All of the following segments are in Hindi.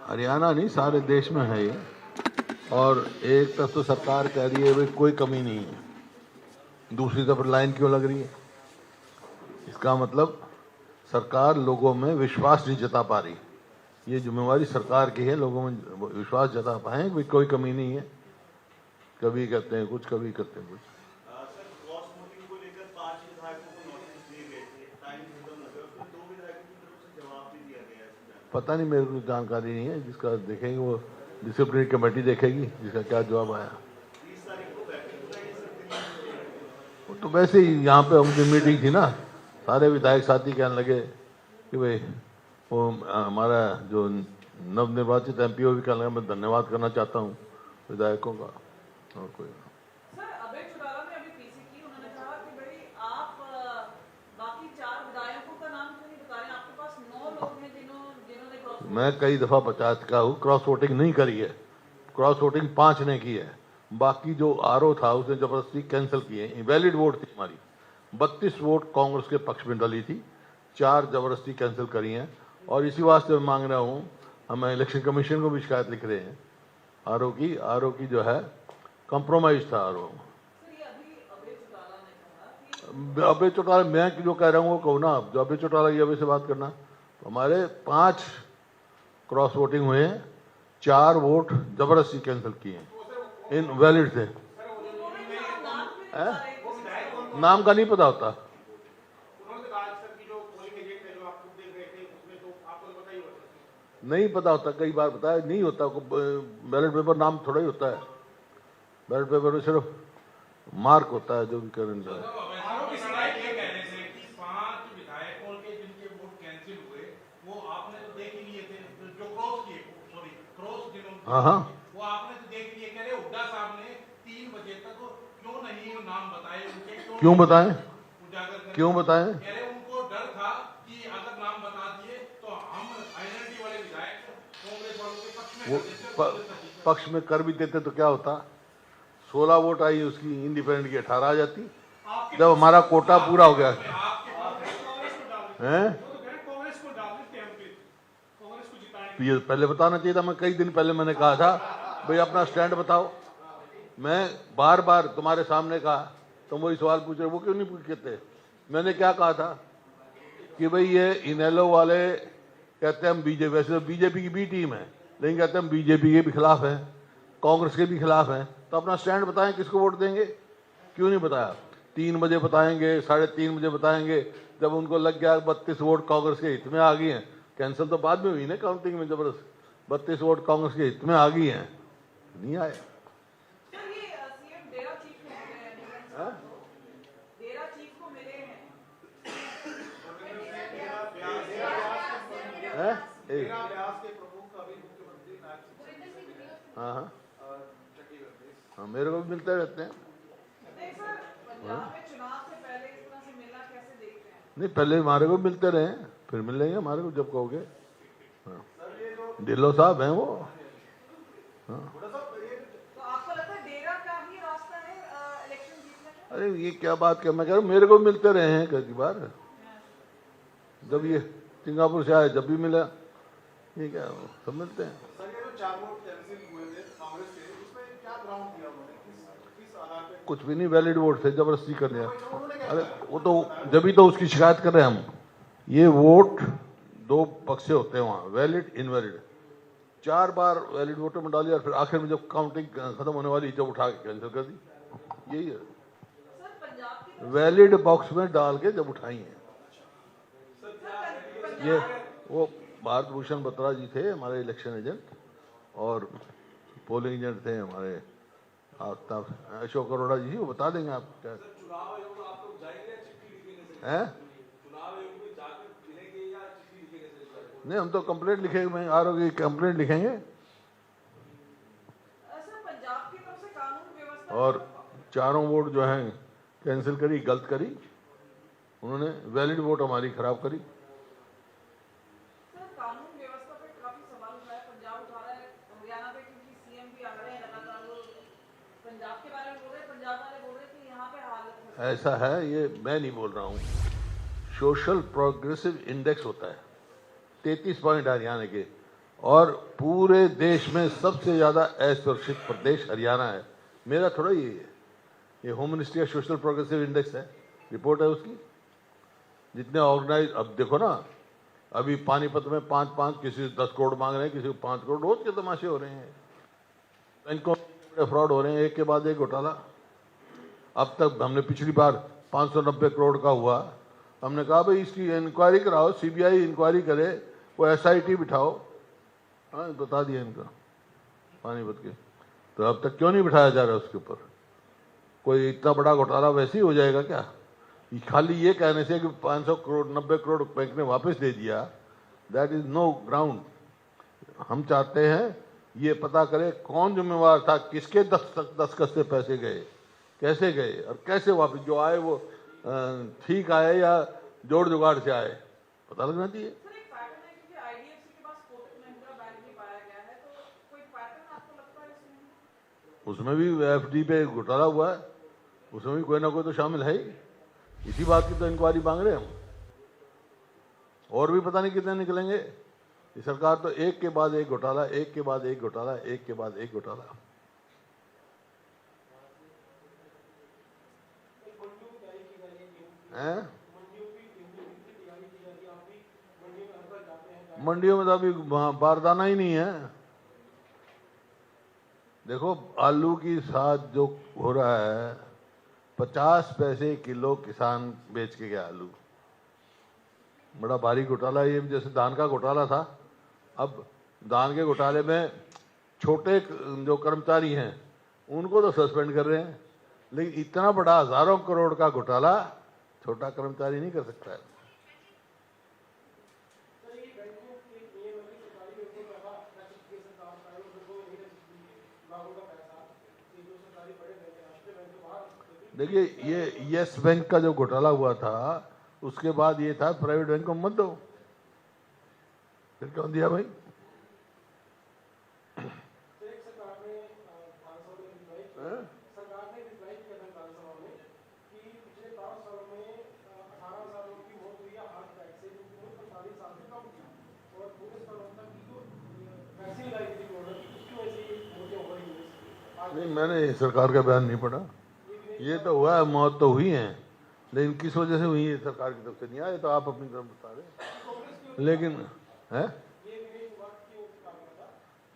हरियाणा नहीं, सारे देश में है ये। और एक तरफ तो सरकार कह रही है भाई कोई कमी नहीं है, दूसरी तरफ लाइन क्यों लग रही है? इसका मतलब सरकार लोगों में विश्वास नहीं जता पा रही। ये जिम्मेवारी सरकार की है, लोगों में विश्वास जता पाए कि कोई कमी नहीं है। कभी कहते हैं कुछ, कभी करते हैं कुछ। पता नहीं, मेरे को जानकारी नहीं है। जिसका देखेंगे वो डिसिप्लिनरी कमेटी देखेगी जिसका क्या जवाब आया। तो वैसे ही यहाँ पे उनकी मीटिंग थी ना, सारे विधायक साथी कहने लगे कि भाई वो हमारा जो नवनिर्वाचित एमपी भी कहने लगा मैं धन्यवाद करना चाहता हूँ विधायकों का। और कोई सर, अभय चौटाला ने अभी पीसी की, उन्होंने कहा कि भाई आप बाकी 4 विधायकों का नाम क्यों नहीं बता रहे? आपके पास 9 लोग हैं जिन्होंने क्रॉस। मैं कई दफा बता चुका हूँ, क्रॉस वोटिंग नहीं करी है। क्रॉस वोटिंग 5 ने की है, बाकी जो आरओ था उसने जबरदस्ती कैंसिल किए। इनवैलिड वोट थी हमारी, 32 वोट कांग्रेस के पक्ष में डली थी, 4 जबरदस्ती कैंसिल करी हैं। और इसी वास्ते मैं मांग रहा हूँ, हम इलेक्शन कमीशन को भी शिकायत लिख रहे हैं। आरओ की जो है कॉम्प्रोमाइज था आरओ। अभय चौटाला, मैं जो कह रहा हूँ वो कहूँ ना, जो अभय चौटाला की अभी से बात करना। तो हमारे 5 क्रॉस वोटिंग हुए हैं, 4 वोट जबरदस्ती कैंसिल किए हैं, इनवैलिड थे। नाम का नहीं पता होता। नहीं पता होता, कई बार बताया नहीं होता। बैलेट पेपर नाम थोड़ा ही होता है, बैलेट पेपर में सिर्फ मार्क होता है जो भी करने का। हाँ हाँ, वो आपने तो देख लिए। कह रहे हुड्डा साहब ने 3 बजे तक क्यों नहीं नाम बताए उनके? क्यों बताएं? उजागर क्यों बताएं? कह रहे उनको डर था कि अगर नाम बता दिए तो हम आइडेंटिटी वाले विधायक कांग्रेस वालों के पक्ष में वो पक्ष में कर भी देते तो क्या होता? 16 वोट आई उसकी, इंडिपेंडेंट की 18 आ जाती। जब हमारा कोटा पूरा हो गया है, ये पहले बताना चाहिए था। मैं कई दिन पहले मैंने कहा था भाई अपना स्टैंड बताओ। मैं बार बार तुम्हारे सामने कहा, तुम वही सवाल पूछ रहे, वो क्यों नहीं पूछते? मैंने क्या कहा था कि भाई ये इनेलो वाले कहते हैं हम बीजेपी, वैसे तो बीजेपी की भी टीम है, लेकिन कहते हैं हम बीजेपी के भी खिलाफ हैं, कांग्रेस के भी खिलाफ हैं। तो अपना स्टैंड बताएं, किसको वोट देंगे? क्यों नहीं बताया? 3 बजे बताएंगे, 3:30 बजे बताएंगे। जब उनको लग गया 32 वोट कांग्रेस के हित में आ गई हैं, कैंसिल तो बाद में हुई ना काउंटिंग में, जबरदस्त 32 वोट कांग्रेस के हित में आ गई हैं, नहीं आए। हाँ हाँ हाँ, मेरे को भी मिलते रहते हैं। नहीं, पहले हमारे को मिलते रहे, फिर मिलेंगे हमारे को जब कहोगे। हाँ, ढिल्लो साहब हैं वो। हाँ, अरे ये क्या बात क्या, मैं कह रहा हूँ मेरे को मिलते रहे हैं कई बार। जब ये सिंगापुर से आए जब भी मिला, ये क्या सब मिलते हैं। कुछ भी नहीं, वैलिड वोट थे, जबरदस्ती कर दिया। अरे वो तो जब भी तो उसकी शिकायत कर रहे हैं हम। ये वोट 2 पक्ष से होते हैं वहाँ, वैलिड इनवैलिड। 4 बार वैलिड वोटर में डाली और फिर आखिर में जब काउंटिंग खत्म होने वाली जब उठा के कैंसिल कर दी। यही है, वैलिड बॉक्स में डाल के जब उठाई है। ये वो भारत भूषण बत्रा जी थे हमारे इलेक्शन एजेंट, और पोलिंग एजेंट थे हमारे आफ्ताब अशोक अरोड़ा जी, वो बता देंगे आप क्या है। नहीं, हम तो कंप्लेंट लिखेंगे, मैं आरओ की कंप्लेंट लिखेंगे। और 4 वोट जो हैं कैंसिल करी, गलत करी उन्होंने, वैलिड वोट हमारी खराब करी। ऐसा है, ये मैं नहीं बोल रहा हूँ, सोशल प्रोग्रेसिव इंडेक्स होता है, 33 पॉइंट हरियाणा के, और पूरे देश में सबसे ज़्यादा असुरक्षित प्रदेश हरियाणा है। मेरा थोड़ा ही है, ये होम मिनिस्ट्री का सोशल प्रोग्रेसिव इंडेक्स है, रिपोर्ट है उसकी। जितने ऑर्गेनाइज, अब देखो ना, अभी पानीपत में 5-5, किसी 10 करोड़ मांग रहे हैं, किसी को 5 करोड़, रोज के तमाशे हो रहे हैं। बैंकों में फ्रॉड हो रहे हैं, एक के बाद एक घोटाला। अब तक हमने पिछली बार 590 करोड़ का हुआ, हमने कहा भाई इसकी इंक्वायरी कराओ, सीबीआई इंक्वायरी करे, वो एसआईटी बिठाओ। हाँ, बता दिया इनका पानीपत के। तो अब तक क्यों नहीं बिठाया जा रहा उसके ऊपर? कोई इतना बड़ा घोटाला वैसे ही हो जाएगा क्या? खाली ये कहने से कि 500 करोड़ 90 करोड़ बैंक ने वापस दे दिया, दैट इज नो ग्राउंड। हम चाहते हैं ये पता करें कौन जिम्मेवार था, किसके दस्तखत से पैसे गए, कैसे गए और कैसे वापस, जो आए वो ठीक आए या जोड़ जुगाड़ से आए, पता लगना चाहिए। सर एक पैटर्न है क्योंकि आईडीएफसी के पास कोटक महिंद्रा बैंक भी पाया गया है, तो कोई पैटर्न आपको लगता है इसमें? उसमें भी एफडी पे घोटाला हुआ है, उसमें भी कोई ना कोई तो शामिल है ही। इसी बात की तो इंक्वायरी मांग रहे हैं हम, और भी पता नहीं कितने निकलेंगे। ये सरकार तो एक के बाद एक घोटाला, एक के बाद एक घोटाला, एक के बाद एक घोटाला। हैं? मंडियों में तो अभी बारदाना ही नहीं है। देखो, आलू की साथ जो हो रहा है, 50 पैसे किलो किसान बेच के गया आलू। बड़ा भारी घोटाला ये, जैसे धान का घोटाला था। अब धान के घोटाले में छोटे जो कर्मचारी हैं उनको तो सस्पेंड कर रहे हैं, लेकिन इतना बड़ा हजारों करोड़ का घोटाला छोटा कर्मचारी नहीं कर सकता है। देखिए, ये यस बैंक का जो घोटाला हुआ था, उसके बाद ये था प्राइवेट बैंक को मत दो। फिर क्यों दिया भाई? नहीं, मैंने सरकार का बयान नहीं पढ़ा। ये तो हुआ है, मौत तो हुई है, लेकिन किस वजह से हुई है सरकार की तरफ से नहीं आए, तो आप अपनी तरफ बता रहे। लेकिन है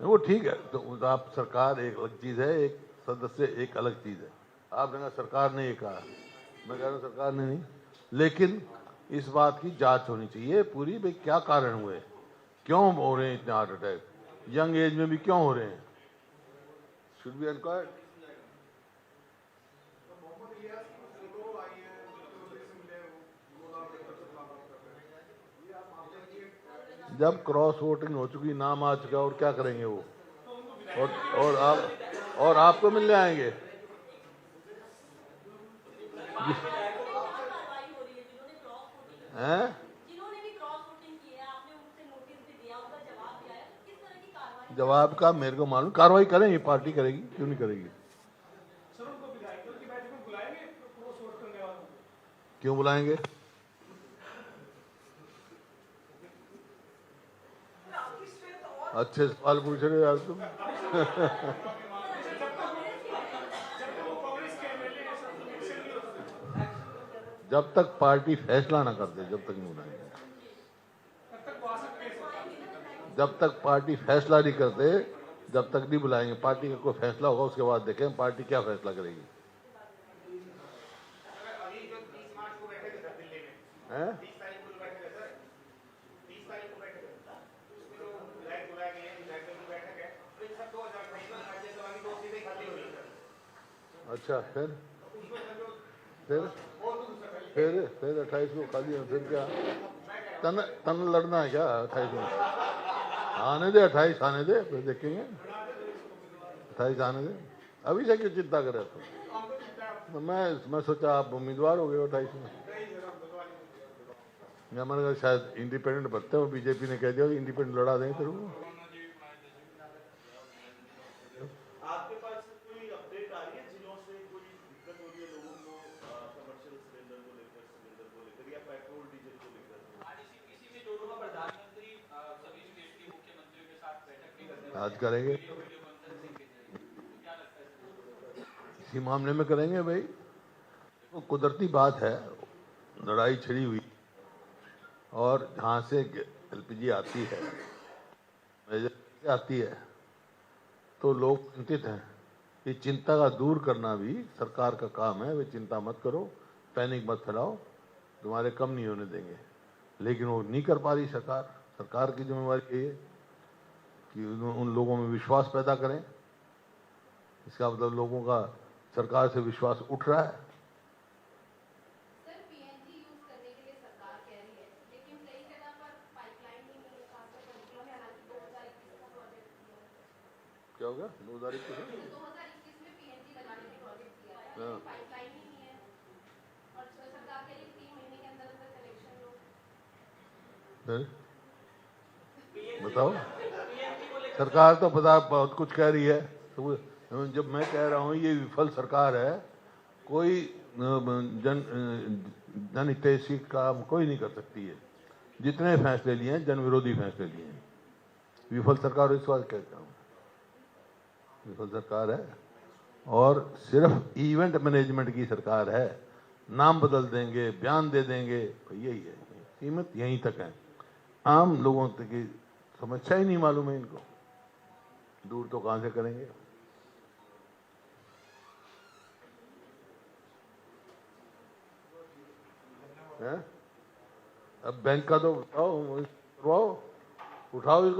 वो ठीक है, तो आप सरकार एक अलग चीज है, एक सदस्य एक अलग चीज है। आपने कहा सरकार ने ये कहा, मैं कह रहा हूँ सरकार ने नहीं, लेकिन इस बात की जांच होनी चाहिए पूरी, भाई क्या कारण हुए, क्यों हो रहे हैं इतने हार्ट अटैक, यंग एज में भी क्यों हो रहे हैं, शुड बी एनक्वायर्ड। जब क्रॉस वोटिंग हो चुकी, नाम आ चुका, और क्या करेंगे वो? और आपको मिल जाएंगे। हैं? जवाब का मेरे को मालूम, कार्रवाई करेंगे, पार्टी करेगी, क्यों नहीं करेगी? क्यों बुलाएंगे? अच्छे सवाल पूछ रहे हो यार तुम। जब तक पार्टी फैसला ना कर दे, जब तक नहीं बुलाएंगे। जब तक पार्टी फैसला नहीं करते, जब तक नहीं बुलाएंगे। पार्टी का कोई फैसला होगा, उसके बाद देखें पार्टी क्या फैसला करेगी। हैं? अच्छा, फिर 28 को खाली है, फिर क्या तन लड़ना है क्या 28 में? आने दे, 28 आने दे, फिर देखेंगे। 28 आने दे, अभी से क्यों चिंता कर रहे तो मैं सोचा आप उम्मीदवार हो गए 28 में। मैंने कहा शायद इंडिपेंडेंट बनते हो, बीजेपी ने कह दिया इंडिपेंडेंट लड़ा देंगे तेरे को। आपके पास कोई अपडेट आ रही है जिलों से, कोई दिक्कत हो रही है लोगों को कमर्शियल सिलेंडर को लेकर या पेट्रोल डीजल को लेकर? आज इसी में जोड़ूंगा, प्रधानमंत्री सभी स्टेट के मुख्यमंत्रियों के साथ आज करेंगे, इसी मामले में करेंगे भाई। तो कुदरती बात है, लड़ाई छिड़ी हुई और जहाँ से एलपीजी आती है, मेजर आती है, तो लोग चिंतित हैं। ये चिंता का दूर करना भी सरकार का काम है। वे चिंता मत करो, पैनिक मत फैलाओ, तुम्हारे कम नहीं होने देंगे। लेकिन वो नहीं कर पा रही सरकार। सरकार की जिम्मेवारी ये है कि उन लोगों में विश्वास पैदा करें। इसका मतलब लोगों का सरकार से विश्वास उठ रहा है। सर, पीएनजी यूज करने के लिए सरकार कह रही है, लेकिन कई जगह पर पाइपलाइन ही नहीं है, खासकर पंचकुला में। हालांकि 2021 का प्रोजेक्ट किया है। क्या होगा 2021 में? 2021 में पीएनजी लगाने का प्रोजेक्ट किया है, लेकिन पाइपलाइन ही नहीं है। और सरकार कह रही है 3 महीने के अंदर अंदर कनेक्शन लो। बताओ, सरकार तो पता बहुत कुछ कह रही है। तो जब मैं कह रहा हूँ ये विफल सरकार है, कोई जनहितैषी काम कोई नहीं कर सकती है। जितने फैसले लिए हैं जन विरोधी फैसले लिए हैं। विफल सरकार इस बात कहता हूँ, विफल सरकार है और सिर्फ इवेंट मैनेजमेंट की सरकार है। नाम बदल देंगे, बयान दे देंगे, यही है। कीमत यहीं तक है। आम लोगों तक की समस्या ही नहीं मालूम है इनको, दूर तो कहां से करेंगे। है? अब बैंक का तो उठाओ इसको।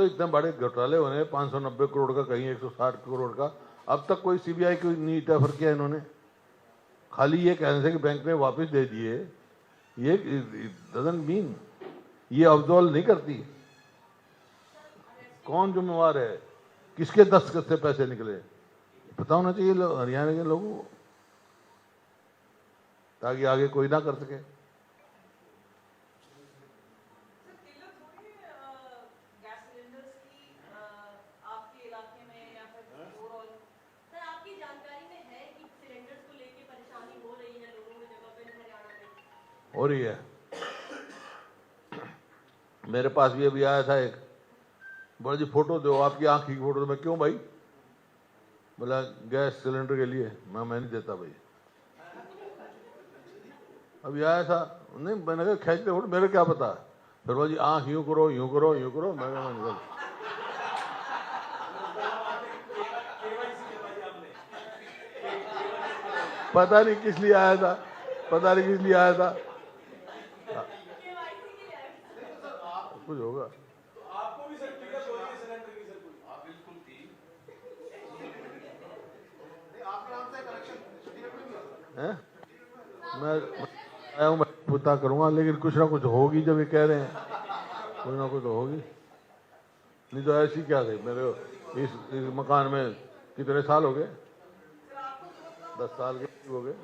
इतने बड़े घोटाले होने, 590 करोड़ का, कहीं 160 करोड़ का। अब तक कोई सीबीआई को नहीं रेफर किया इन्होंने। खाली ये कहने से कि बैंक ने वापस दे दिए, ये डजंट मीन, ये अब्जॉल्व नहीं करती। कौन जिम्मेवार है, किसके दस्तखत से पैसे निकले, पता होना चाहिए हरियाणा के लोगों को, ताकि आगे कोई ना कर सके। गैस सिलेंडर्स की आपके इलाके में या फिर ओवरऑल? सर, आपकी जानकारी में है कि सिलेंडर्स को लेके परेशानी हो रही है लोगों की जगह पे हरियाणा में? हो रही है। मेरे पास भी अभी आया था एक, बोला जी फोटो दो, आपकी आंख की फोटो। मैं क्यों भाई? बोला गैस सिलेंडर के लिए। मैं नहीं देता भाई। अभी आया था, नहीं मैंने कहा खींच ले फोटो, मेरे क्या पता। फिर बोला जी आंख यूं करो यूं करो यूं करो। मैं निकल। पता नहीं किस लिए आया था, पता नहीं किस लिए आया था, कुछ होगा। आपको भी सर्टिफिकेट हो रही है सिलेंडर की सर? कोई आप बिल्कुल थी। आपके नाम से कनेक्शन सर्टिफिकेट भी नहीं हैं? मैं आया हूँ, मैं पता करूंगा, लेकिन कुछ ना कुछ होगी। जब ये कह रहे हैं कुछ ना कुछ तो होगी, नहीं तो ऐसी क्या गई। मेरे इस मकान में कितने साल हो गए? 10 साल के हो गए।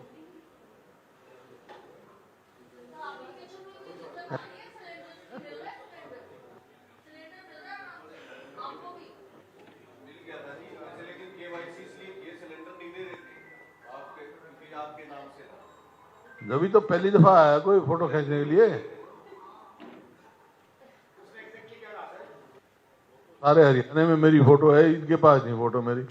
मिल गया था जी वैसे, लेकिन केवाईसी इसलिए ये सिलेंडर नहीं दे रहे थे आपके, क्योंकि आपके नाम से था। जब तो पहली दफा आया कोई फोटो खींचने के लिए। सारे हरियाणा में मेरी फोटो है, इनके पास नहीं फोटो मेरी।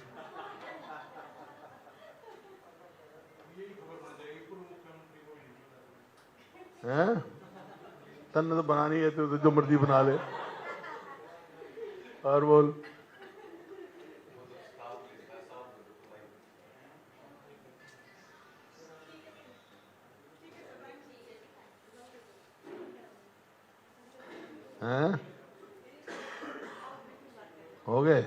हैं? तन्ने तो बनानी है तो जो मर्जी बना ले। और बोल। हैं? हो गए?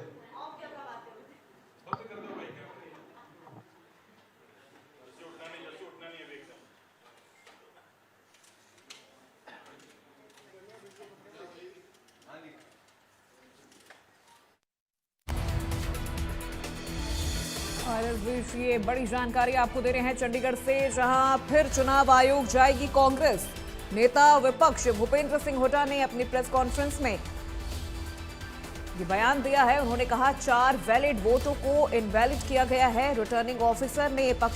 और इस बीच ये बड़ी जानकारी आपको दे रहे हैं चंडीगढ़ से, जहां फिर चुनाव आयोग जाएगी कांग्रेस। नेता विपक्ष भूपेंद्र सिंह हुड्डा ने अपनी प्रेस कॉन्फ्रेंस में ये बयान दिया है। उन्होंने कहा 4 वैलिड वोटों को इनवैलिड किया गया है। रिटर्निंग ऑफिसर ने पक्ष